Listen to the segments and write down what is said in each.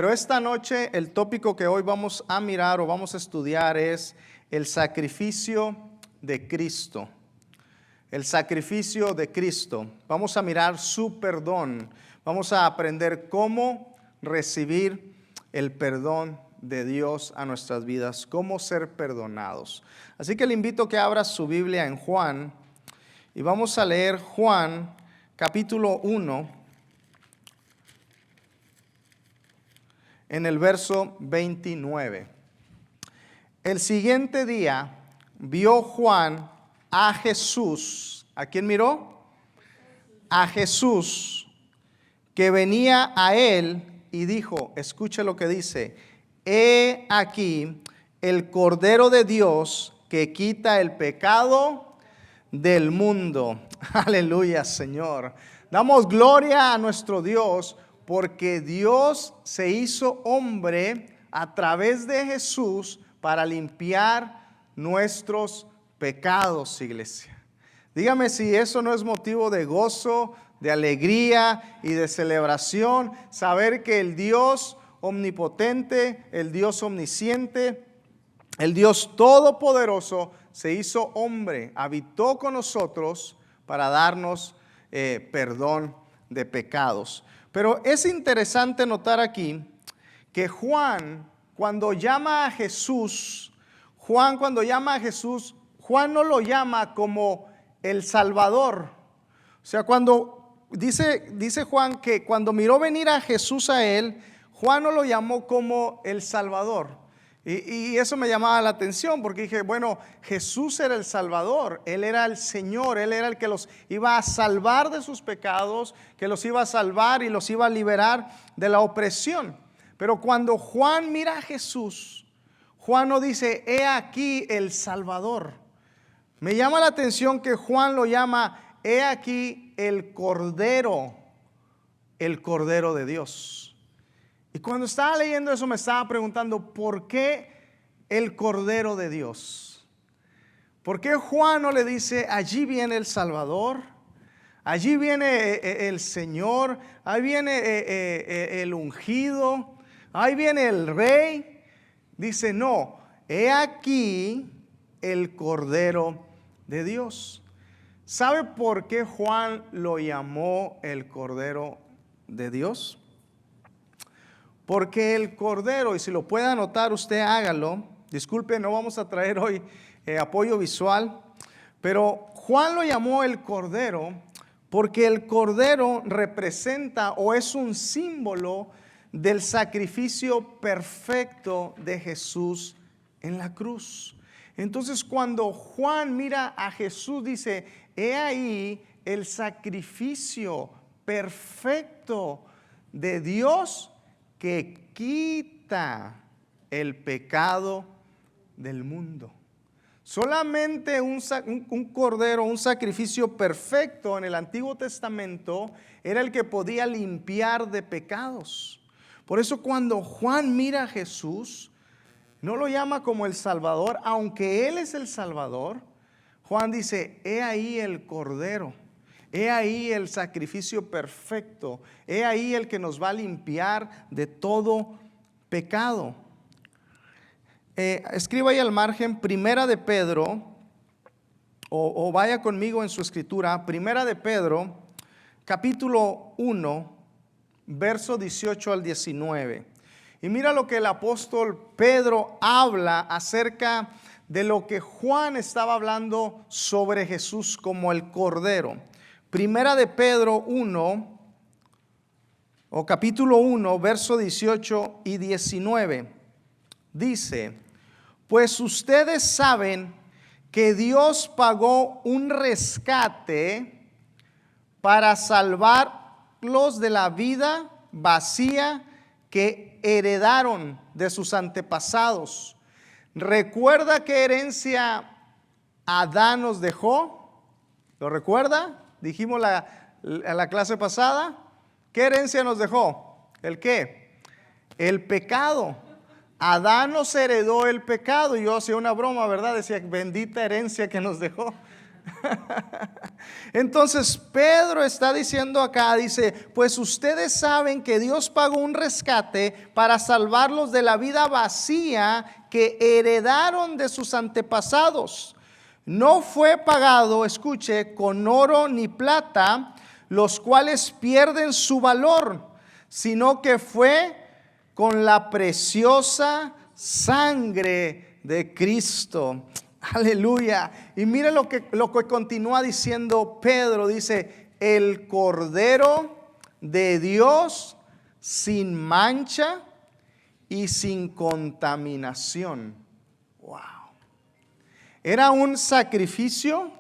Pero esta noche el tópico que hoy vamos a mirar o vamos a estudiar es el sacrificio de Cristo. El sacrificio de Cristo. Vamos a mirar su perdón. Vamos a aprender cómo recibir el perdón de Dios a nuestras vidas, cómo ser perdonados. Así que le invito a que abra su Biblia en Juan y vamos a leer Juan capítulo 1 en el verso 29. El siguiente día vio Juan a Jesús. ¿A quién miró? A Jesús, que venía a él y dijo, escuche lo que dice: he aquí el Cordero de Dios que quita el pecado del mundo. Aleluya, Señor. Damos gloria a nuestro Dios porque Dios se hizo hombre a través de Jesús para limpiar nuestros pecados, iglesia. Dígame si eso no es motivo de gozo, de alegría y de celebración, saber que el Dios omnipotente, el Dios omnisciente, el Dios todopoderoso se hizo hombre, habitó con nosotros para darnos perdón de pecados. Pero es interesante notar aquí que Juan, cuando llama a Jesús, Juan no lo llama como el Salvador. O sea, cuando dice Juan que cuando miró venir a Jesús a él, Juan no lo llamó como el Salvador. Y eso me llamaba la atención porque dije, bueno, Jesús era el Salvador, Él era el Señor, Él era el que los iba a salvar de sus pecados, que los iba a salvar y los iba a liberar de la opresión. Pero cuando Juan mira a Jesús, Juan no dice, he aquí el Salvador. Me llama la atención que Juan lo llama, he aquí el Cordero de Dios. Y cuando estaba leyendo eso me estaba preguntando, ¿por qué el Cordero de Dios? ¿Por qué Juan no le dice, allí viene el Salvador, allí viene el Señor, ahí viene el ungido, ahí viene el Rey? Dice, no, he aquí el Cordero de Dios. ¿Sabe por qué Juan lo llamó el Cordero de Dios? Porque el Cordero, y si lo puede anotar usted hágalo, disculpe, no vamos a traer hoy apoyo visual, pero Juan lo llamó el Cordero porque el Cordero representa o es un símbolo del sacrificio perfecto de Jesús en la cruz. Entonces cuando Juan mira a Jesús dice, he ahí el sacrificio perfecto de Dios que quita el pecado del mundo. Solamente un cordero, un sacrificio perfecto en el Antiguo Testamento era el que podía limpiar de pecados. Por eso cuando Juan mira a Jesús, no lo llama como el Salvador, aunque Él es el Salvador. Juan dice, he ahí el Cordero. He ahí el sacrificio perfecto. He ahí el que nos va a limpiar de todo pecado. Escriba ahí al margen Primera de Pedro, o vaya conmigo en su escritura, Primera de Pedro, capítulo 1, verso 18 al 19. Y mira lo que el apóstol Pedro habla acerca de lo que Juan estaba hablando sobre Jesús como el Cordero. Primera de Pedro 1, o capítulo 1, verso 18 y 19, dice, pues ustedes saben que Dios pagó un rescate para salvarlos de la vida vacía que heredaron de sus antepasados. ¿Recuerda qué herencia Adán nos dejó? ¿Lo recuerda? Dijimos la clase pasada, ¿qué herencia nos dejó? ¿El qué? El pecado. Adán nos heredó el pecado. Yo hacía una broma, ¿verdad? Decía, bendita herencia que nos dejó. Entonces Pedro está diciendo acá, dice, pues ustedes saben que Dios pagó un rescate para salvarlos de la vida vacía que heredaron de sus antepasados. No fue pagado, escuche, con oro ni plata, los cuales pierden su valor, sino que fue con la preciosa sangre de Cristo. Aleluya. Y mire lo que continúa diciendo Pedro. Dice, el Cordero de Dios sin mancha y sin contaminación. Wow. Era un sacrificio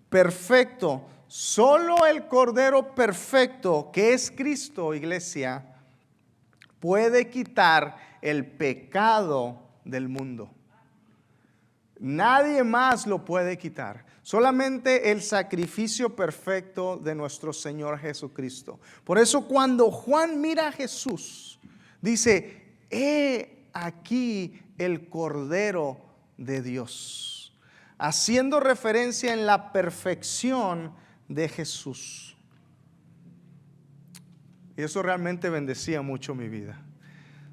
perfecto. Solo el Cordero perfecto, que es Cristo, iglesia, puede quitar el pecado del mundo. Nadie más lo puede quitar. Solamente el sacrificio perfecto de nuestro Señor Jesucristo. Por eso cuando Juan mira a Jesús, dice, he aquí el Cordero de Dios. Haciendo referencia en la perfección de Jesús. Y eso realmente bendecía mucho mi vida.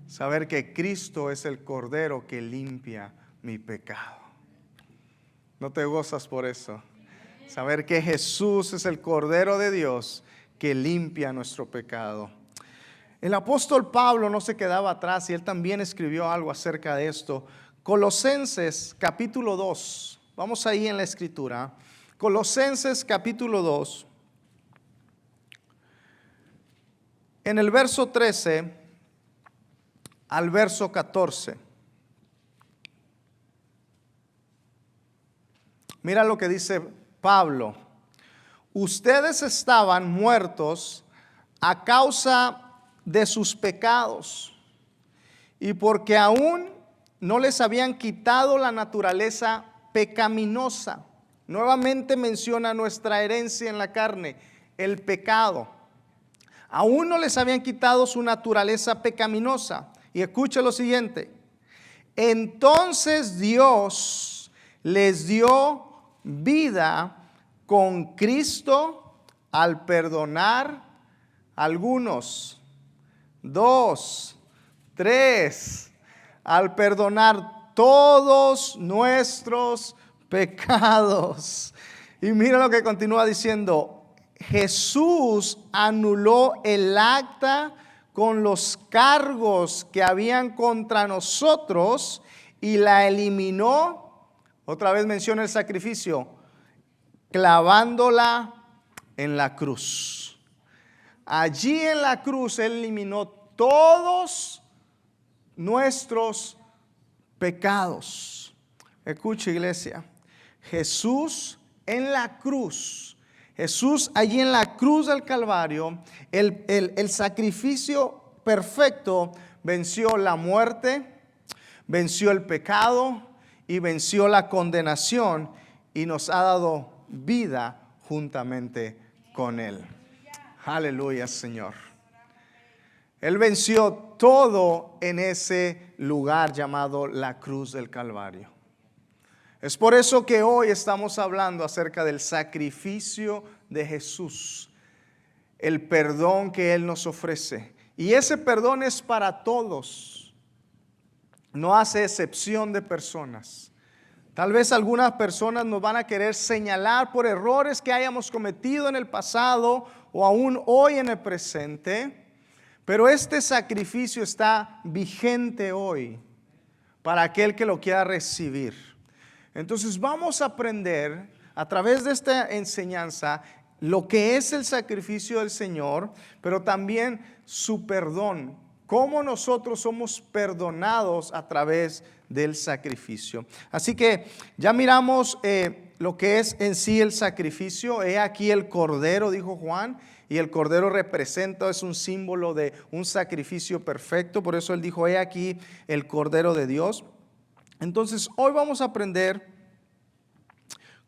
Saber que Cristo es el Cordero que limpia mi pecado. ¿No te gozas por eso? Saber que Jesús es el Cordero de Dios que limpia nuestro pecado. El apóstol Pablo no se quedaba atrás y él también escribió algo acerca de esto. Colosenses capítulo 2. Vamos ahí en la escritura. Colosenses capítulo 2. En el verso 13 al verso 14. Mira lo que dice Pablo. Ustedes estaban muertos a causa de sus pecados y porque aún no les habían quitado la naturaleza pecaminosa. Nuevamente menciona nuestra herencia en la carne, el pecado. Aún no les habían quitado su naturaleza pecaminosa. Y escucha lo siguiente. Entonces Dios les dio vida con Cristo al perdonar algunos, 2, 3, al perdonar todos nuestros pecados. Y mira lo que continúa diciendo. Jesús anuló el acta con los cargos que habían contra nosotros y la eliminó. Otra vez menciona el sacrificio, clavándola en la cruz. Allí en la cruz Él eliminó todos nuestros pecados. Escucha, iglesia, Jesús en la cruz, Jesús allí en la cruz del Calvario, el sacrificio perfecto venció la muerte, venció el pecado y venció la condenación y nos ha dado vida juntamente con Él. Aleluya, Señor. Él venció todo en ese lugar llamado la cruz del Calvario. Es por eso que hoy estamos hablando acerca del sacrificio de Jesús, el perdón que Él nos ofrece. Y ese perdón es para todos. No hace excepción de personas. Tal vez algunas personas nos van a querer señalar por errores que hayamos cometido en el pasado o aún hoy en el presente. Pero este sacrificio está vigente hoy para aquel que lo quiera recibir. Entonces vamos a aprender a través de esta enseñanza lo que es el sacrificio del Señor, pero también su perdón. Cómo nosotros somos perdonados a través del sacrificio. Así que ya miramos lo que es en sí el sacrificio. He aquí el Cordero, dijo Juan, y el Cordero representa, es un símbolo de un sacrificio perfecto. Por eso él dijo, he aquí el Cordero de Dios. Entonces hoy vamos a aprender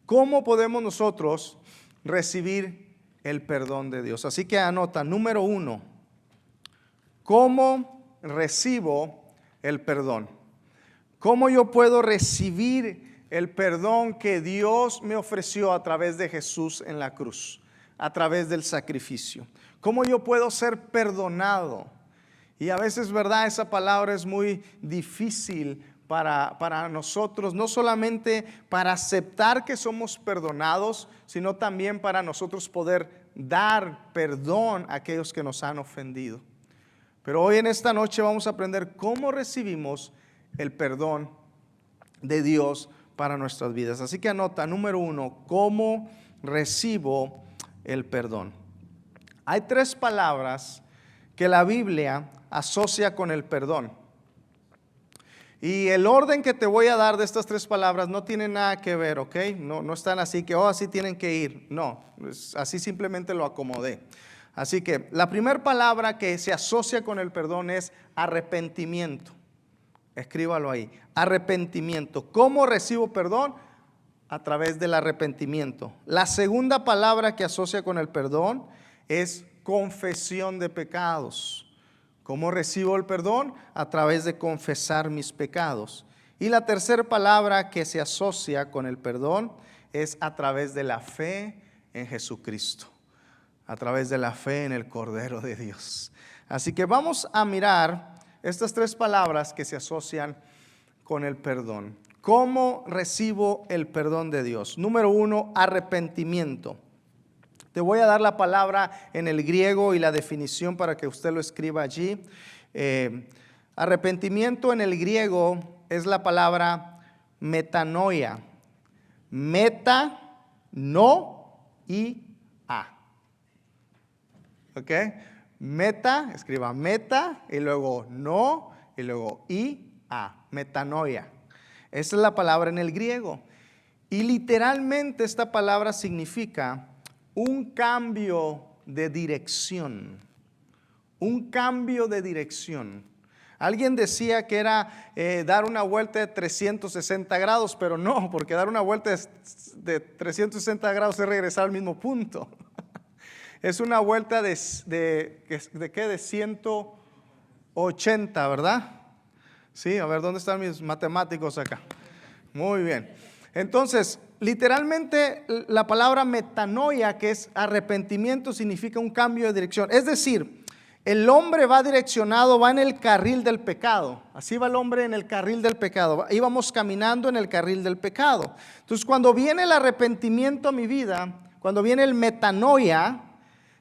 cómo podemos nosotros recibir el perdón de Dios. Así que anota, número 1. ¿Cómo recibo el perdón? ¿Cómo yo puedo recibir el perdón que Dios me ofreció a través de Jesús en la cruz, a través del sacrificio. ¿Cómo yo puedo ser perdonado? Y a veces, ¿verdad? Esa palabra es muy difícil para nosotros, no solamente para aceptar que somos perdonados, sino también para nosotros poder dar perdón a aquellos que nos han ofendido. Pero hoy en esta noche vamos a aprender cómo recibimos el perdón de Dios para nuestras vidas. Así que anota, número 1, ¿cómo recibo el perdón? Hay 3 palabras que la Biblia asocia con el perdón. Y el orden que te voy a dar de estas 3 palabras no tiene nada que ver, ¿ok? No están así que, así tienen que ir. No, así simplemente lo acomodé. Así que la primera palabra que se asocia con el perdón es arrepentimiento. Escríbalo ahí, arrepentimiento. ¿Cómo recibo perdón? A través del arrepentimiento. La segunda palabra que asocia con el perdón es confesión de pecados. ¿Cómo recibo el perdón? A través de confesar mis pecados. Y la tercera palabra que se asocia con el perdón es a través de la fe en Jesucristo. A través de la fe en el Cordero de Dios. Así que vamos a mirar estas 3 palabras que se asocian con el perdón. ¿Cómo recibo el perdón de Dios? Número 1, arrepentimiento. Te voy a dar la palabra en el griego y la definición para que usted lo escriba allí. Arrepentimiento en el griego es la palabra metanoia. Meta, no y a. ¿Ok? Meta, escriba meta y luego no y luego y a. Metanoia. Esa es la palabra en el griego. Y literalmente esta palabra significa un cambio de dirección. Un cambio de dirección. Alguien decía que era dar una vuelta de 360 grados, pero no, porque dar una vuelta de 360 grados es regresar al mismo punto. Es una vuelta de ¿qué? De 180, ¿verdad? Sí, a ver, ¿dónde están mis matemáticos acá? Muy bien. Entonces, literalmente la palabra metanoia, que es arrepentimiento, significa un cambio de dirección. Es decir, el hombre va direccionado, va en el carril del pecado. Así va el hombre en el carril del pecado. Íbamos caminando en el carril del pecado. Entonces, cuando viene el arrepentimiento a mi vida, cuando viene el metanoia,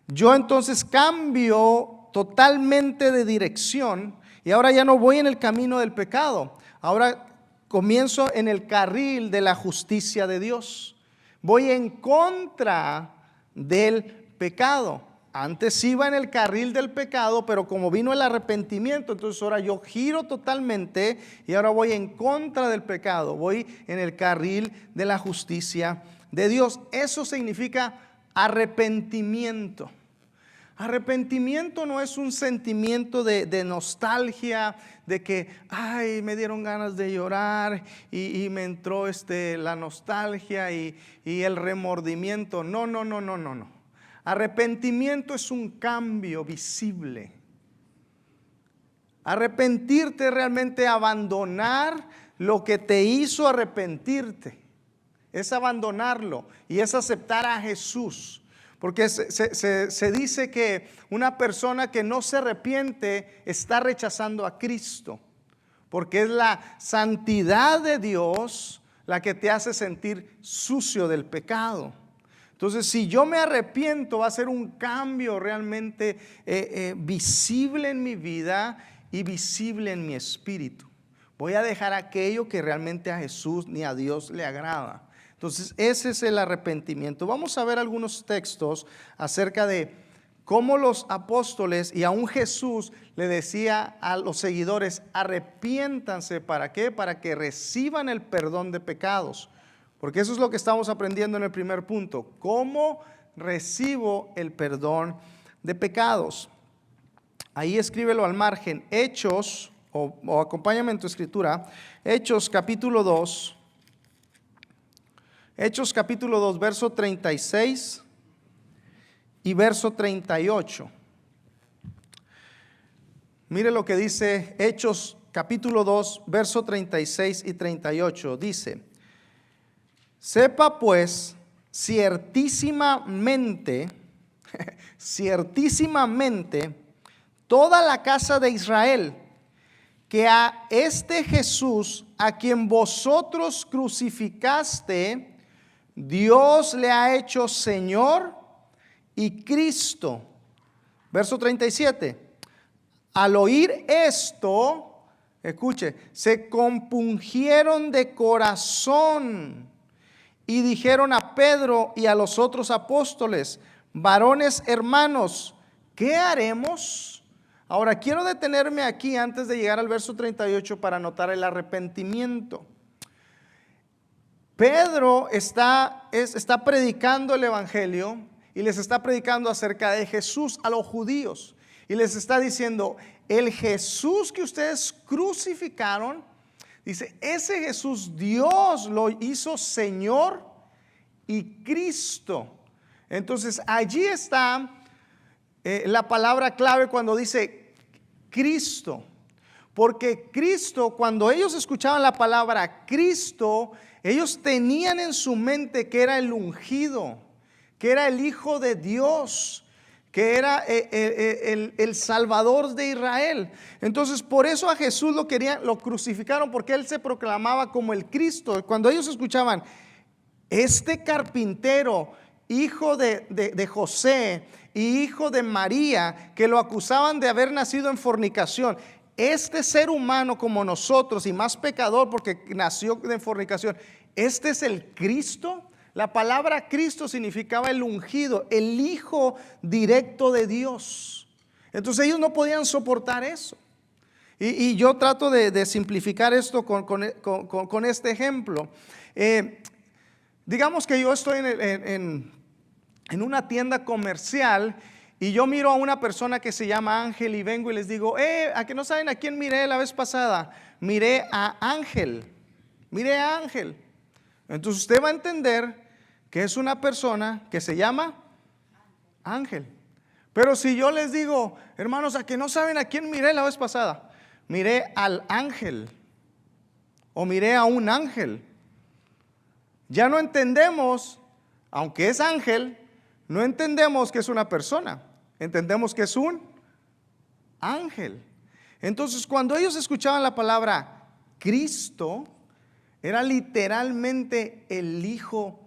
yo entonces cambio totalmente de dirección y ahora ya no voy en el camino del pecado. Ahora comienzo en el carril de la justicia de Dios. Voy en contra del pecado. Antes iba en el carril del pecado, pero como vino el arrepentimiento, entonces ahora yo giro totalmente y ahora voy en contra del pecado. Voy en el carril de la justicia de Dios. Eso significa arrepentimiento. Arrepentimiento no es un sentimiento de nostalgia, de que, ay, me dieron ganas de llorar y me entró la nostalgia y el remordimiento. No. Arrepentimiento es un cambio visible. Arrepentirte es realmente abandonar lo que te hizo arrepentirte. Es abandonarlo y es aceptar a Jesús. Porque se dice que una persona que no se arrepiente está rechazando a Cristo. Porque es la santidad de Dios la que te hace sentir sucio del pecado. Entonces, si yo me arrepiento, va a ser un cambio realmente visible en mi vida y visible en mi espíritu. Voy a dejar aquello que realmente a Jesús ni a Dios le agrada. Entonces, ese es el arrepentimiento. Vamos a ver algunos textos acerca de cómo los apóstoles y aún Jesús le decía a los seguidores, arrepiéntanse. ¿Para qué? Para que reciban el perdón de pecados. Porque eso es lo que estamos aprendiendo en el primer punto. ¿Cómo recibo el perdón de pecados? Ahí escríbelo al margen. Hechos, o acompáñame en tu escritura. Hechos capítulo 2. Hechos capítulo 2, verso 36 y verso 38. Mire lo que dice Hechos capítulo 2, verso 36 y 38. Dice: Sepa pues ciertísimamente, ciertísimamente, toda la casa de Israel, que a este Jesús, a quien vosotros crucificaste, Dios le ha hecho Señor y Cristo. Verso 37. Al oír esto, escuche, se compungieron de corazón y dijeron a Pedro y a los otros apóstoles: varones hermanos, ¿qué haremos? Ahora quiero detenerme aquí antes de llegar al verso 38 para notar el arrepentimiento. Pedro está predicando el evangelio y les está predicando acerca de Jesús a los judíos. Y les está diciendo: el Jesús que ustedes crucificaron, dice, ese Jesús Dios lo hizo Señor y Cristo. Entonces allí está la palabra clave cuando dice Cristo. Porque Cristo, cuando ellos escuchaban la palabra Cristo, ellos tenían en su mente que era el ungido, que era el Hijo de Dios, que era el Salvador de Israel. Entonces por eso a Jesús lo crucificaron, porque él se proclamaba como el Cristo. Cuando ellos escuchaban: este carpintero, hijo de José y hijo de María, que lo acusaban de haber nacido en fornicación, este ser humano como nosotros y más pecador porque nació de fornicación, este es el Cristo. La palabra Cristo significaba el ungido, el Hijo directo de Dios. Entonces ellos no podían soportar eso. Y yo trato de simplificar esto con este ejemplo. Digamos que yo estoy en una tienda comercial y yo miro a una persona que se llama Ángel y vengo y les digo: ¿a que no saben a quién miré la vez pasada? Miré a Ángel. Miré a Ángel. Entonces usted va a entender que es una persona que se llama Ángel. Pero si yo les digo: hermanos, ¿a que no saben a quién miré la vez pasada? Miré al ángel o miré a un ángel. Ya no entendemos, aunque es ángel, no entendemos que es una persona. Entendemos que es un ángel. Entonces cuando ellos escuchaban la palabra Cristo, era literalmente el Hijo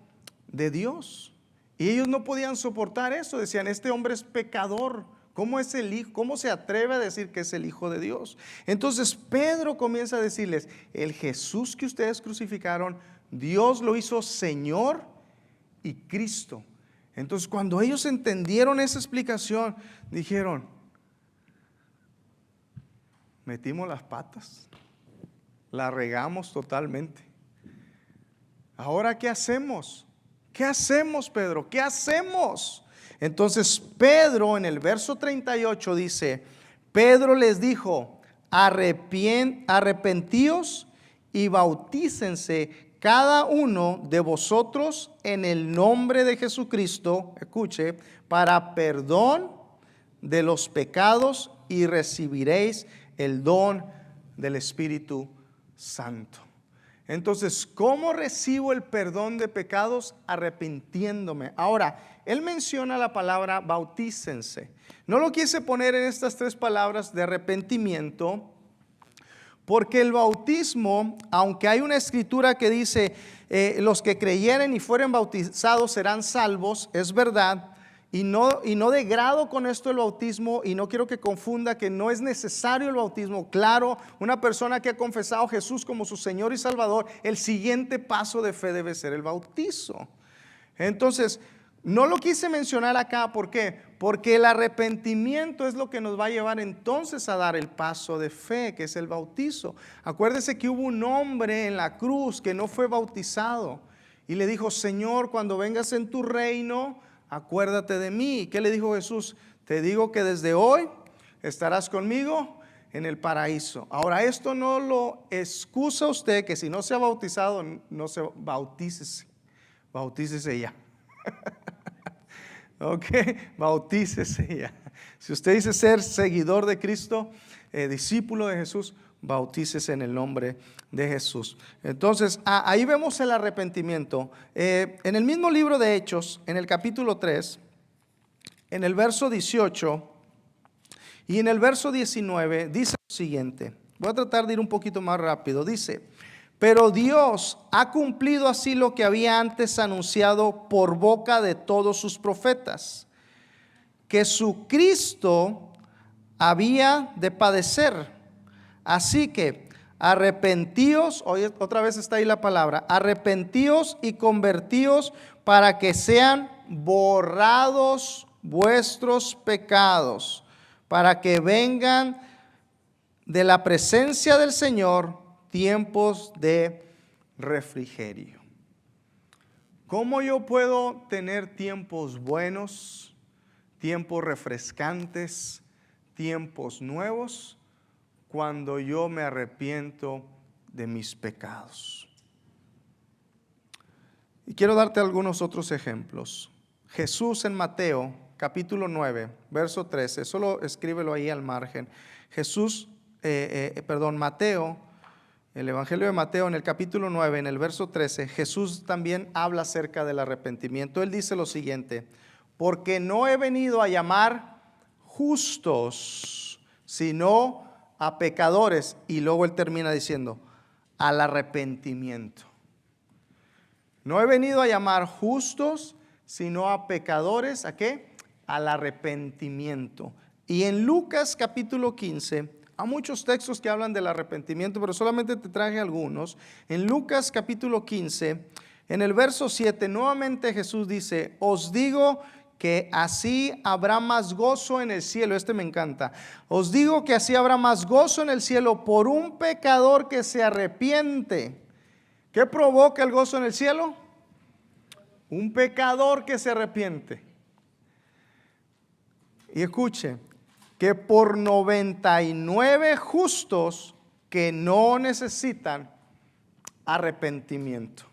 de Dios. Y ellos no podían soportar eso. Decían: este hombre es pecador. ¿Cómo es el hijo? ¿Cómo se atreve a decir que es el Hijo de Dios? Entonces Pedro comienza a decirles: el Jesús que ustedes crucificaron, Dios lo hizo Señor y Cristo. Entonces cuando ellos entendieron esa explicación, dijeron: metimos las patas, la regamos totalmente. ¿Ahora qué hacemos? ¿Qué hacemos, Pedro? ¿Qué hacemos? Entonces Pedro en el verso 38 dice: Pedro les dijo: arrepentíos y bautícense cada uno de vosotros en el nombre de Jesucristo, escuche, para perdón de los pecados, y recibiréis el don del Espíritu Santo. Entonces, ¿cómo recibo el perdón de pecados? Arrepintiéndome. Ahora, él menciona la palabra bautícense. No lo quise poner en estas tres palabras de arrepentimiento, porque el bautismo, aunque hay una escritura que dice los que creyeren y fueren bautizados serán salvos, es verdad. Y no degrado con esto el bautismo, y no quiero que confunda que no es necesario el bautismo. Claro, una persona que ha confesado a Jesús como su Señor y Salvador, el siguiente paso de fe debe ser el bautizo. Entonces, no lo quise mencionar acá, ¿por qué? Porque el arrepentimiento es lo que nos va a llevar entonces a dar el paso de fe, que es el bautizo. Acuérdese que hubo un hombre en la cruz que no fue bautizado y le dijo: Señor, cuando vengas en tu reino, acuérdate de mí. ¿Qué le dijo Jesús? Te digo que desde hoy estarás conmigo en el paraíso. Ahora, esto no lo excusa usted que si no se ha bautizado, no se bautícese. Bautícese ya. Ok, bautícese ya. Si usted dice ser seguidor de Cristo, discípulo de Jesús, bautices en el nombre de Jesús. Entonces, ahí vemos el arrepentimiento. En el mismo libro de Hechos, en el capítulo 3, en el verso 18 y en el verso 19, dice lo siguiente. Voy a tratar de ir un poquito más rápido. Dice: pero Dios ha cumplido así lo que había antes anunciado por boca de todos sus profetas, que su Cristo había de padecer. Así que arrepentíos, hoy otra vez está ahí la palabra, arrepentíos y convertíos para que sean borrados vuestros pecados, para que vengan de la presencia del Señor tiempos de refrigerio. ¿Cómo yo puedo tener tiempos buenos, tiempos refrescantes, tiempos nuevos? Cuando yo me arrepiento de mis pecados. Y quiero darte algunos otros ejemplos. Jesús en Mateo capítulo 9, verso 13, solo escríbelo ahí al margen. Mateo, el Evangelio de Mateo en el capítulo 9, en el verso 13, Jesús también habla acerca del arrepentimiento. Él dice lo siguiente: porque no he venido a llamar justos, sino a pecadores. Y luego él termina diciendo: al arrepentimiento. No he venido a llamar justos, sino a pecadores. ¿A qué? Al arrepentimiento. Y en Lucas capítulo 15, hay muchos textos que hablan del arrepentimiento, pero solamente te traje algunos. En Lucas capítulo 15, en el verso 7, nuevamente Jesús dice: os digo que así habrá más gozo en el cielo. Este me encanta. Os digo que así habrá más gozo en el cielo por un pecador que se arrepiente. ¿Qué provoca el gozo en el cielo? Un pecador que se arrepiente. Y escuche, que por 99 justos que no necesitan arrepentimiento.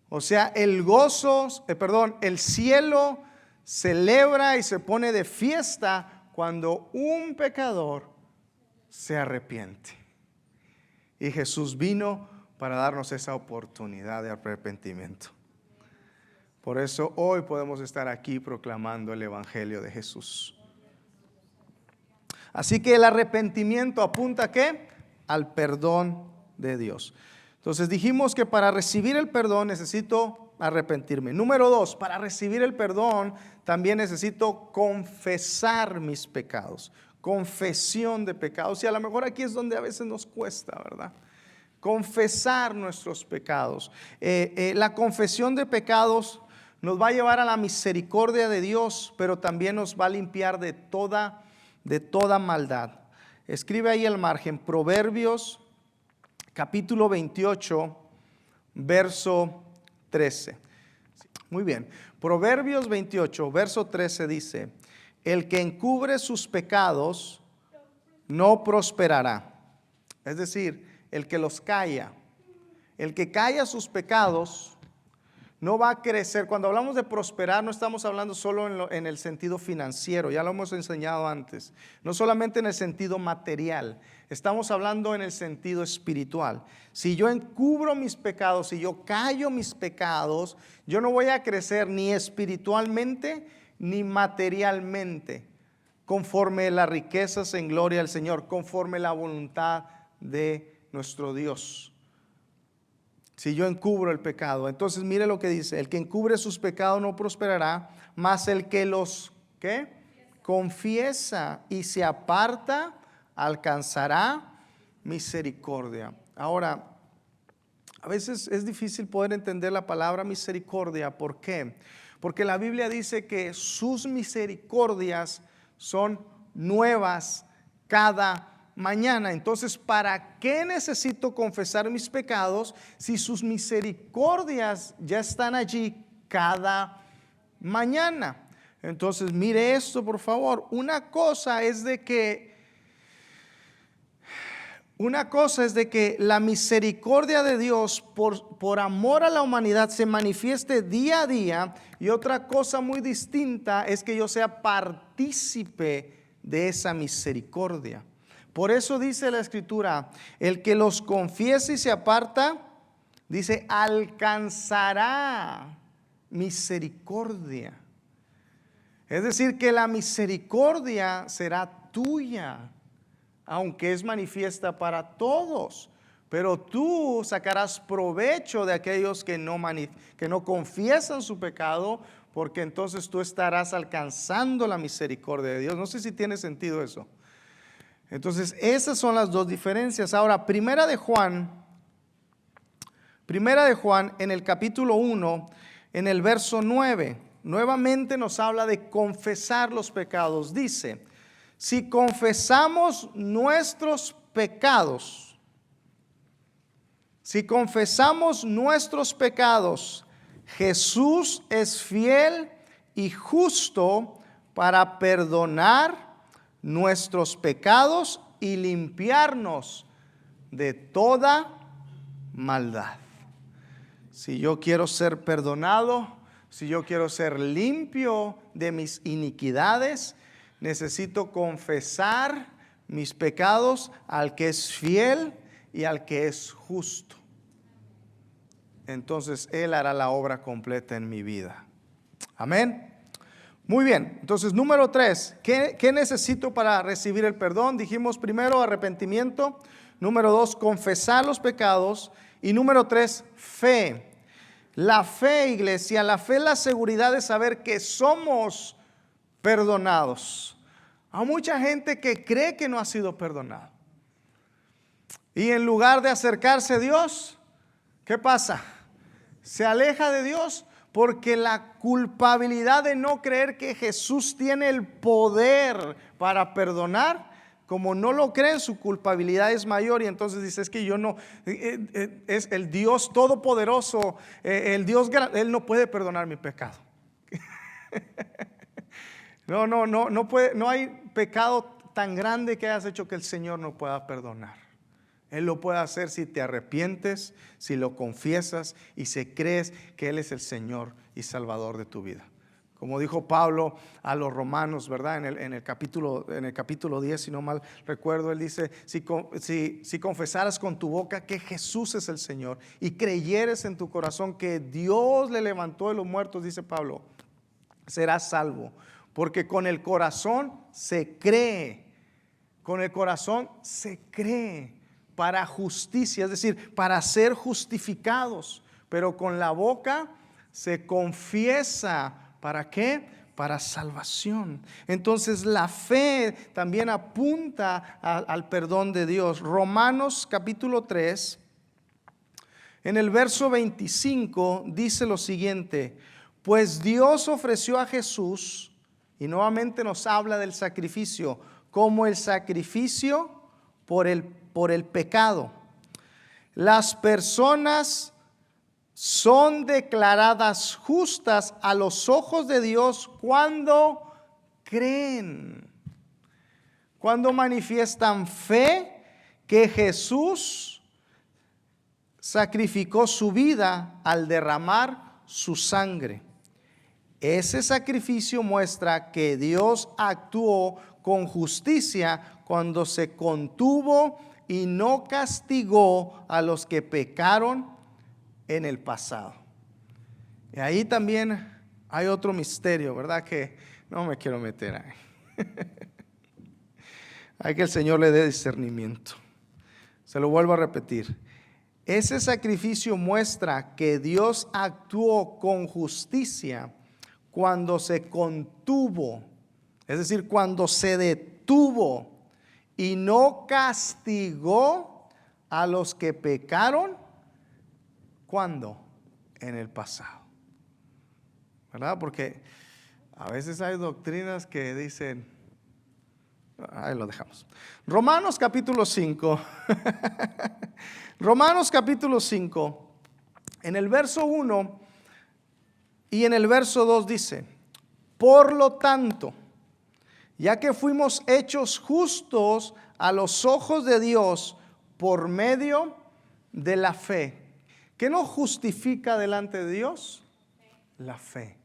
O sea, el cielo celebra y se pone de fiesta cuando un pecador se arrepiente. Y Jesús vino para darnos esa oportunidad de arrepentimiento. Por eso hoy podemos estar aquí proclamando el Evangelio de Jesús. Así que el arrepentimiento apunta ¿a qué? Al perdón de Dios. Entonces dijimos que para recibir el perdón necesito arrepentirme. Número 2, para recibir el perdón también necesito confesar mis pecados. Confesión de pecados. Y a lo mejor aquí es donde a veces nos cuesta, ¿verdad? Confesar nuestros pecados. La confesión de pecados nos va a llevar a la misericordia de Dios, pero también nos va a limpiar de toda maldad. Escribe ahí al margen Proverbios capítulo 28, verso 13. Muy bien. Proverbios 28, verso 13 dice: el que encubre sus pecados no prosperará. Es decir, el que los calla. El que calla sus pecados no va a crecer. Cuando hablamos de prosperar, no estamos hablando solo en el sentido financiero, ya lo hemos enseñado antes. No solamente en el sentido material, estamos hablando en el sentido espiritual. Si yo encubro mis pecados, si yo callo mis pecados, yo no voy a crecer ni espiritualmente ni materialmente, conforme las riquezas en gloria al Señor, conforme la voluntad de nuestro Dios. Si yo encubro el pecado, entonces mire lo que dice: el que encubre sus pecados no prosperará, mas el que los ¿qué? Confiesa y se aparta alcanzará misericordia. Ahora, a veces es difícil poder entender la palabra misericordia. ¿Por qué? Porque la Biblia dice que sus misericordias son nuevas cada mañana. Entonces, ¿para qué necesito confesar mis pecados si sus misericordias ya están allí cada mañana? Entonces, mire esto, por favor. Una cosa es de que la misericordia de Dios por amor a la humanidad se manifieste día a día, y otra cosa muy distinta es que yo sea partícipe de esa misericordia. Por eso dice la Escritura, el que los confiese y se aparta, dice, alcanzará misericordia. Es decir, que la misericordia será tuya, aunque es manifiesta para todos. Pero tú sacarás provecho de aquellos que no confiesan su pecado, porque entonces tú estarás alcanzando la misericordia de Dios. No sé si tiene sentido eso. Entonces, esas son las dos diferencias. Ahora, Primera de Juan en el capítulo 1, en el verso 9, nuevamente nos habla de confesar los pecados. Dice, si confesamos nuestros pecados, Jesús es fiel y justo para perdonar nuestros pecados y limpiarnos de toda maldad. Si yo quiero ser perdonado, si yo quiero ser limpio de mis iniquidades, necesito confesar mis pecados al que es fiel y al que es justo. Entonces Él hará la obra completa en mi vida. Amén. Muy bien, entonces número 3, ¿qué necesito para recibir el perdón? Dijimos primero arrepentimiento, número 2, confesar los pecados, y número 3, fe. La fe, iglesia, la fe es la seguridad de saber que somos perdonados. Hay mucha gente que cree que no ha sido perdonado. Y en lugar de acercarse a Dios, ¿qué pasa? Se aleja de Dios porque la culpabilidad de no creer que Jesús tiene el poder para perdonar, como no lo creen, su culpabilidad es mayor, y entonces dice, es que yo no, es el Dios todopoderoso, el Dios grande, Él no puede perdonar mi pecado. No puede, no hay pecado tan grande que hayas hecho que el Señor no pueda perdonar. Él lo puede hacer si te arrepientes, si lo confiesas y si crees que Él es el Señor y Salvador de tu vida. Como dijo Pablo a los romanos, ¿verdad? En el capítulo 10, si no mal recuerdo, él dice, si confesaras con tu boca que Jesús es el Señor y creyeres en tu corazón que Dios le levantó de los muertos, dice Pablo, serás salvo. Porque con el corazón se cree, para justicia, es decir, para ser justificados, pero con la boca se confiesa. ¿Para qué? Para salvación. Entonces la fe también apunta al perdón de Dios. Romanos capítulo 3, en el verso 25 dice lo siguiente, pues Dios ofreció a Jesús, y nuevamente nos habla del sacrificio, como el sacrificio por el pecado. Las personas son declaradas justas a los ojos de Dios cuando creen, cuando manifiestan fe que Jesús sacrificó su vida al derramar su sangre. Ese sacrificio muestra que Dios actuó con justicia cuando se contuvo y no castigó a los que pecaron en el pasado. Y ahí también hay otro misterio, ¿verdad? Que no me quiero meter ahí. Hay que el Señor le dé discernimiento. Se lo vuelvo a repetir. Ese sacrificio muestra que Dios actuó con justicia cuando se contuvo, es decir, cuando se detuvo y no castigó a los que pecaron. ¿Cuándo? En el pasado. ¿Verdad? Porque a veces hay doctrinas que dicen, ahí lo dejamos. Romanos capítulo 5. Romanos capítulo 5, en el verso 1 y en el verso 2 dice, por lo tanto, ya que fuimos hechos justos a los ojos de Dios por medio de la fe. ¿Qué nos justifica delante de Dios? La fe.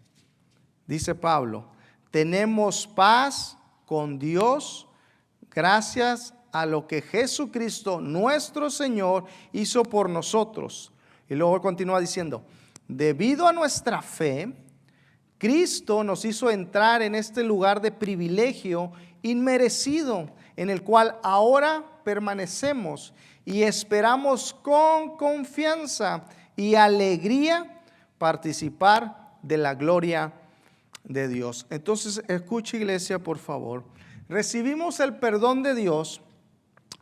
Dice Pablo, tenemos paz con Dios gracias a lo que Jesucristo nuestro Señor hizo por nosotros. Y luego continúa diciendo, debido a nuestra fe, Cristo nos hizo entrar en este lugar de privilegio inmerecido, en el cual ahora permanecemos y esperamos con confianza y alegría participar de la gloria de Dios. Entonces, escuche, iglesia, por favor. Recibimos el perdón de Dios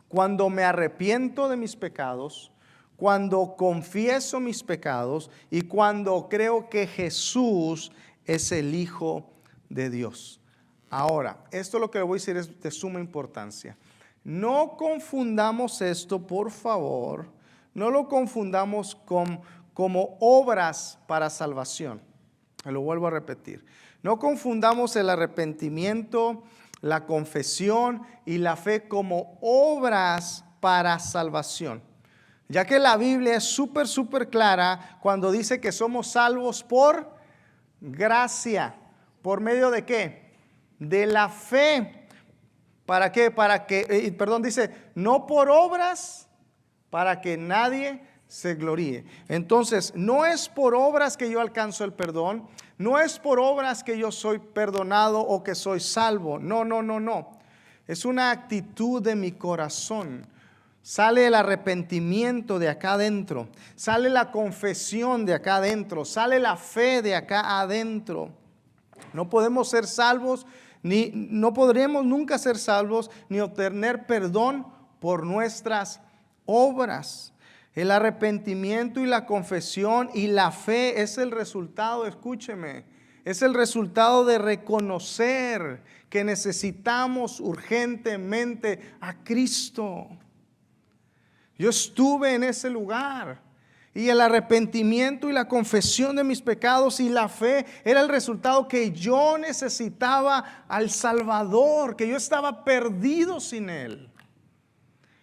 cuando me arrepiento de mis pecados, cuando confieso mis pecados y cuando creo que Jesús es el Hijo de Dios. Ahora, esto lo que le voy a decir es de suma importancia. No confundamos esto, por favor, no lo confundamos como obras para salvación. Lo vuelvo a repetir. No confundamos el arrepentimiento, la confesión y la fe como obras para salvación. Ya que la Biblia es súper clara cuando dice que somos salvos por gracia. ¿Por medio de qué? De la fe. ¿Para qué? Dice, no por obras, para que nadie se gloríe. Entonces, no es por obras que yo alcanzo el perdón, no es por obras que yo soy perdonado o que soy salvo. No. Es una actitud de mi corazón. Sale el arrepentimiento de acá adentro, sale la confesión de acá adentro, sale la fe de acá adentro. No podemos ser salvos, no podremos nunca ser salvos ni obtener perdón por nuestras obras. El arrepentimiento y la confesión y la fe es el resultado, escúcheme, es el resultado de reconocer que necesitamos urgentemente a Cristo. Yo estuve en ese lugar y el arrepentimiento y la confesión de mis pecados y la fe era el resultado que yo necesitaba al Salvador, que yo estaba perdido sin Él.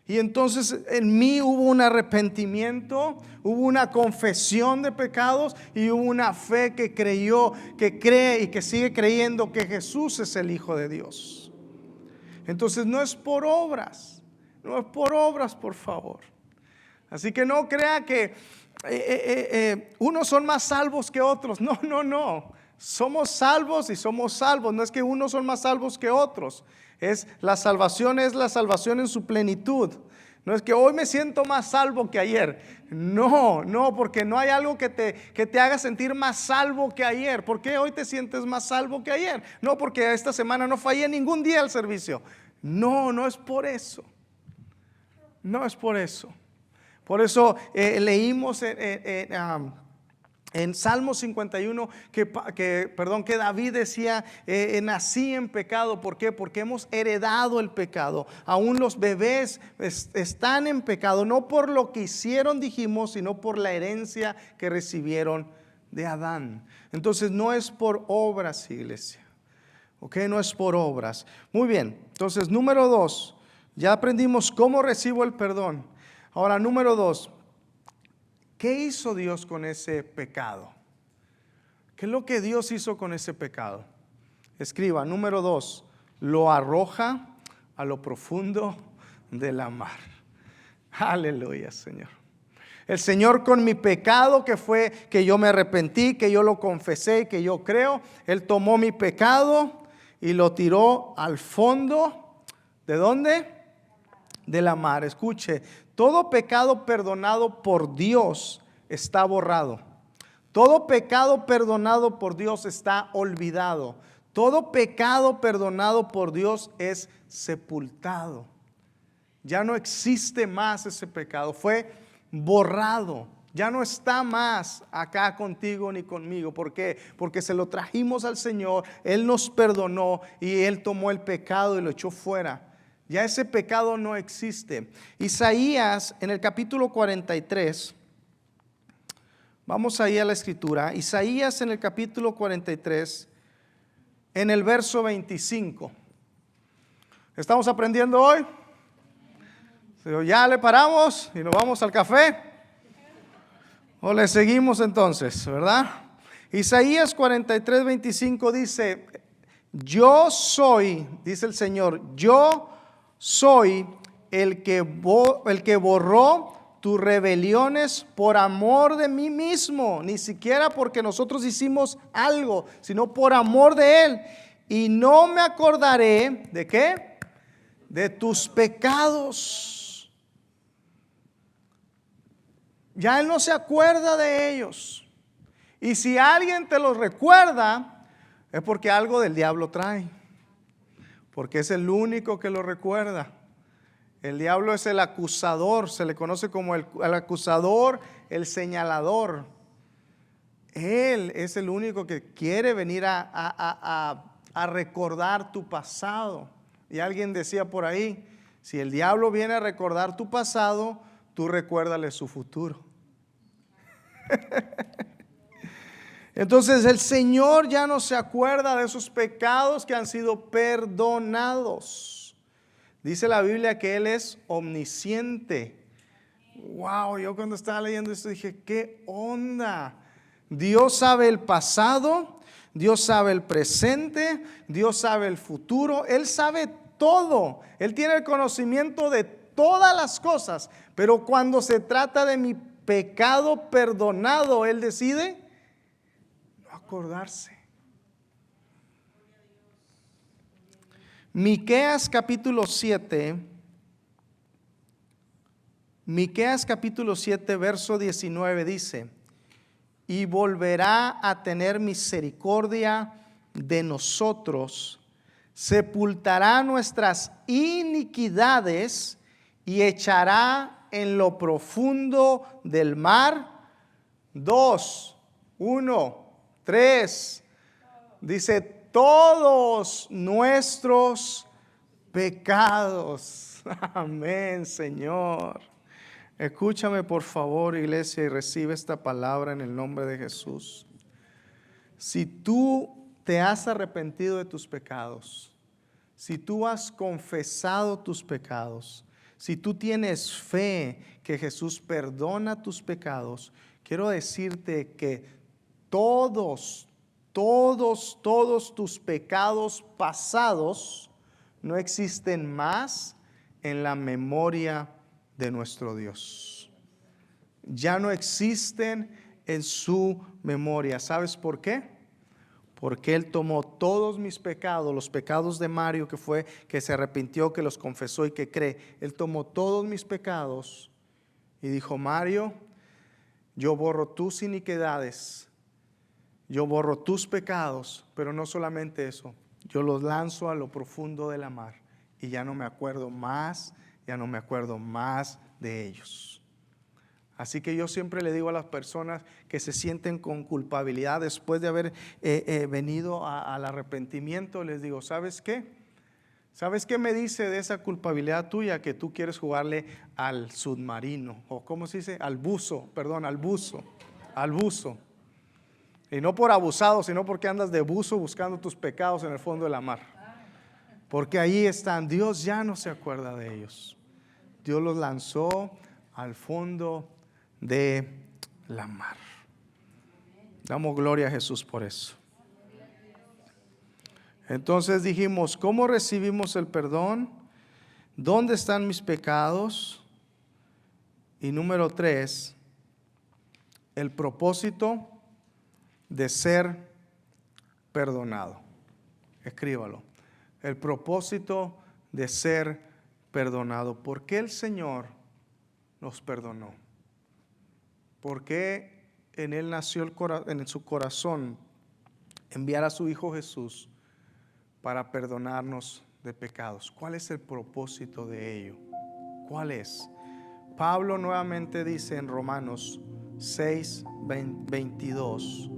Y entonces en mí hubo un arrepentimiento, hubo una confesión de pecados y hubo una fe que creyó, que cree y que sigue creyendo que Jesús es el Hijo de Dios. Entonces no es por obras. No es por obras, por favor. Así que no crea que unos son más salvos que otros. No. Somos salvos y somos salvos. No es que unos son más salvos que otros. La salvación en su plenitud. No es que hoy me siento más salvo que ayer. No, porque no hay algo que te haga sentir más salvo que ayer. ¿Por qué hoy te sientes más salvo que ayer? No, porque esta semana no fallé ningún día al servicio. No es por eso. No es por eso. Por eso leímos en Salmo 51 que David decía, nací en pecado. ¿Por qué? Porque hemos heredado el pecado. Aún los bebés están en pecado, no por lo que hicieron, dijimos, sino por la herencia que recibieron de Adán. Entonces no es por obras, iglesia. ¿Ok? No es por obras. Muy bien. Entonces, número 2. Ya aprendimos cómo recibo el perdón. Ahora, número 2. ¿Qué hizo Dios con ese pecado? ¿Qué es lo que Dios hizo con ese pecado? Escriba, número 2. Lo arroja a lo profundo de la mar. Aleluya, Señor. El Señor con mi pecado, que fue que yo me arrepentí, que yo lo confesé, que yo creo, Él tomó mi pecado y lo tiró al fondo. ¿De dónde? De la mar. Escuche, todo pecado perdonado por Dios está borrado. Todo pecado perdonado por Dios está olvidado. Todo pecado perdonado por Dios es sepultado. Ya no existe más ese pecado. Fue borrado. Ya no está más acá contigo ni conmigo. ¿Por qué? Porque se lo trajimos al Señor. Él nos perdonó y Él tomó el pecado y lo echó fuera. Ya ese pecado no existe. Isaías en el capítulo 43, vamos ahí a la escritura. Isaías en el capítulo 43, en el verso 25. ¿Estamos aprendiendo hoy? ¿Ya le paramos y nos vamos al café? ¿O le seguimos entonces, verdad? Isaías 43, 25 dice, yo soy, dice el Señor, yo soy el que borró tus rebeliones por amor de mí mismo, ni siquiera porque nosotros hicimos algo, sino por amor de Él. Y no me acordaré ¿de qué? De tus pecados. Ya Él no se acuerda de ellos. Y si alguien te los recuerda, es porque algo del diablo trae, porque es el único que lo recuerda. El diablo es el acusador, se le conoce como el acusador, el señalador. Él es el único que quiere venir a recordar tu pasado. Y alguien decía por ahí, si el diablo viene a recordar tu pasado, tú recuérdale su futuro. Entonces el Señor ya no se acuerda de esos pecados que han sido perdonados. Dice la Biblia que Él es omnisciente. Wow, yo cuando estaba leyendo esto dije, ¿qué onda? Dios sabe el pasado, Dios sabe el presente, Dios sabe el futuro. Él sabe todo. Él tiene el conocimiento de todas las cosas. Pero cuando se trata de mi pecado perdonado, Él decide no acordarse. Miqueas capítulo 7, verso 19 dice: y volverá a tener misericordia de nosotros, sepultará nuestras iniquidades y echará en lo profundo del mar. 2, 1, 3, dice todos nuestros pecados. Amén, Señor. Escúchame por favor, iglesia, y recibe esta palabra en el nombre de Jesús. Si tú te has arrepentido de tus pecados, si tú has confesado tus pecados, si tú tienes fe que Jesús perdona tus pecados, quiero decirte que todos tus pecados pasados no existen más en la memoria de nuestro Dios. Ya no existen en su memoria. ¿Sabes por qué? Porque Él tomó todos mis pecados, los pecados de Mario, que se arrepintió, que los confesó y que cree. Él tomó todos mis pecados y dijo: Mario, yo borro tus iniquidades, yo borro tus pecados, pero no solamente eso, yo los lanzo a lo profundo de la mar y ya no me acuerdo más de ellos. Así que yo siempre le digo a las personas que se sienten con culpabilidad después de haber venido al arrepentimiento, les digo: ¿sabes qué? ¿Sabes qué me dice de esa culpabilidad tuya? Que tú quieres jugarle al submarino, o ¿cómo se dice? Al buzo. Y no por abusado, sino porque andas de buzo buscando tus pecados en el fondo de la mar. Porque ahí están. Dios ya no se acuerda de ellos. Dios los lanzó al fondo de la mar. Damos gloria a Jesús por eso. Entonces dijimos, ¿cómo recibimos el perdón? ¿Dónde están mis pecados? Y número 3, el propósito de ser perdonado. Escríbalo. El propósito de ser perdonado. ¿Por qué el Señor nos perdonó? ¿Por qué en Él nació en su corazón enviar a su Hijo Jesús para perdonarnos de pecados? ¿Cuál es el propósito de ello? ¿Cuál es? Pablo nuevamente dice en Romanos 6, 22.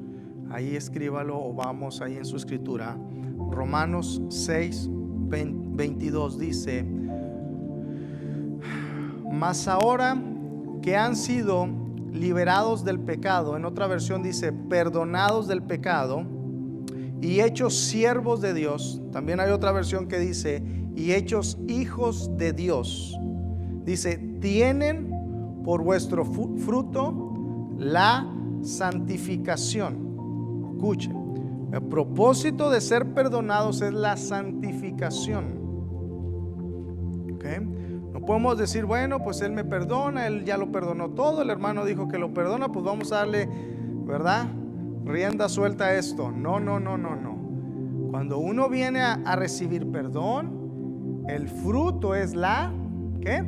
Ahí escríbalo o vamos ahí en su escritura. Romanos 6, 22 dice: mas ahora que han sido liberados del pecado, en otra versión dice perdonados del pecado y hechos siervos de Dios. También hay otra versión que dice y hechos hijos de Dios. Dice: tienen por vuestro fruto la santificación. Escuchen, el propósito de ser perdonados es la santificación. ¿Okay? No podemos decir, bueno, pues Él me perdona, Él ya lo perdonó todo, el hermano dijo que lo perdona, pues vamos a darle, ¿verdad?, rienda suelta a esto. No, no, no, no, no. Cuando uno viene a recibir perdón, el fruto es la, ¿qué?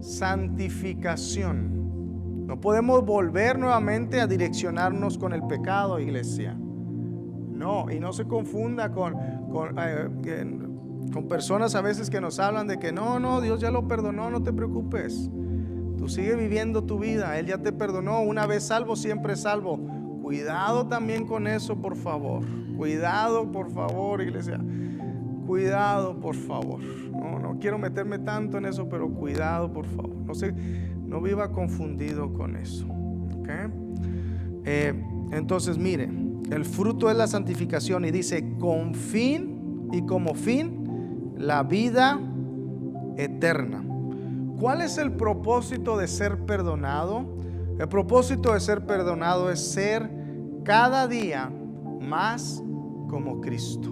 Santificación. No podemos volver nuevamente a direccionarnos con el pecado, iglesia. No, y no se confunda con personas a veces que nos hablan de que no, Dios ya lo perdonó, no te preocupes. Tú sigue viviendo tu vida, Él ya te perdonó. Una vez salvo, siempre salvo. Cuidado también con eso, por favor. Cuidado, por favor, iglesia. Cuidado, por favor. No quiero meterme tanto en eso, pero cuidado, por favor. No viva confundido con eso. ¿Okay? Entonces, mire, el fruto es la santificación y dice con fin y como fin la vida eterna. ¿Cuál es el propósito de ser perdonado? El propósito de ser perdonado es ser cada día más como Cristo.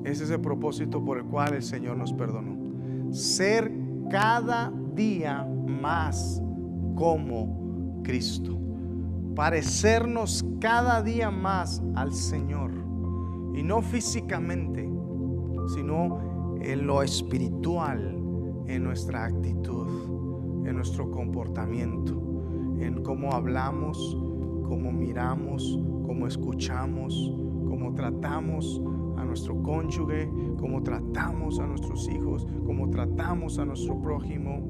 Ese es el propósito por el cual el Señor nos perdonó. Ser cada día más como Cristo. Parecernos cada día más al Señor. Y no físicamente, sino en lo espiritual, en nuestra actitud, en nuestro comportamiento, en cómo hablamos, cómo miramos, cómo escuchamos, cómo tratamos a nuestro cónyuge, cómo tratamos a nuestros hijos, cómo tratamos a nuestro prójimo,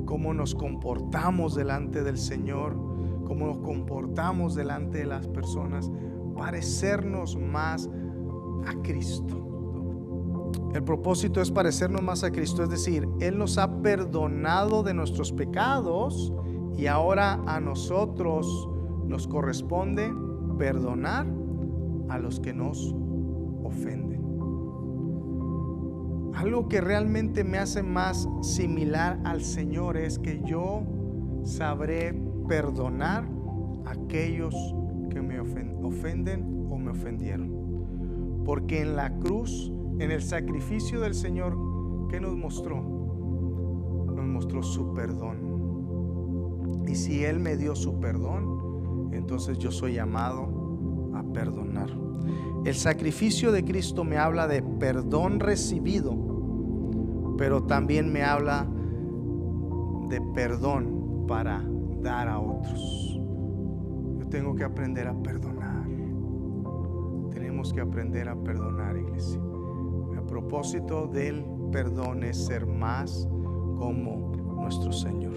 cómo nos comportamos delante del Señor, cómo nos comportamos delante de las personas, parecernos más a Cristo. El propósito es parecernos más a Cristo, es decir, Él nos ha perdonado de nuestros pecados y ahora a nosotros nos corresponde perdonar a los que nos ofenden. Algo que realmente me hace más similar al Señor es que yo sabré perdonar a aquellos que me ofenden o me ofendieron. Porque en la cruz, en el sacrificio del Señor, ¿qué nos mostró? Nos mostró su perdón. Y si Él me dio su perdón, entonces yo soy llamado a perdonar. El sacrificio de Cristo me habla de perdón recibido, pero también me habla de perdón para dar a otros. Yo tengo que aprender a perdonar. Tenemos que aprender a perdonar, iglesia. El propósito del perdón es ser más como nuestro Señor.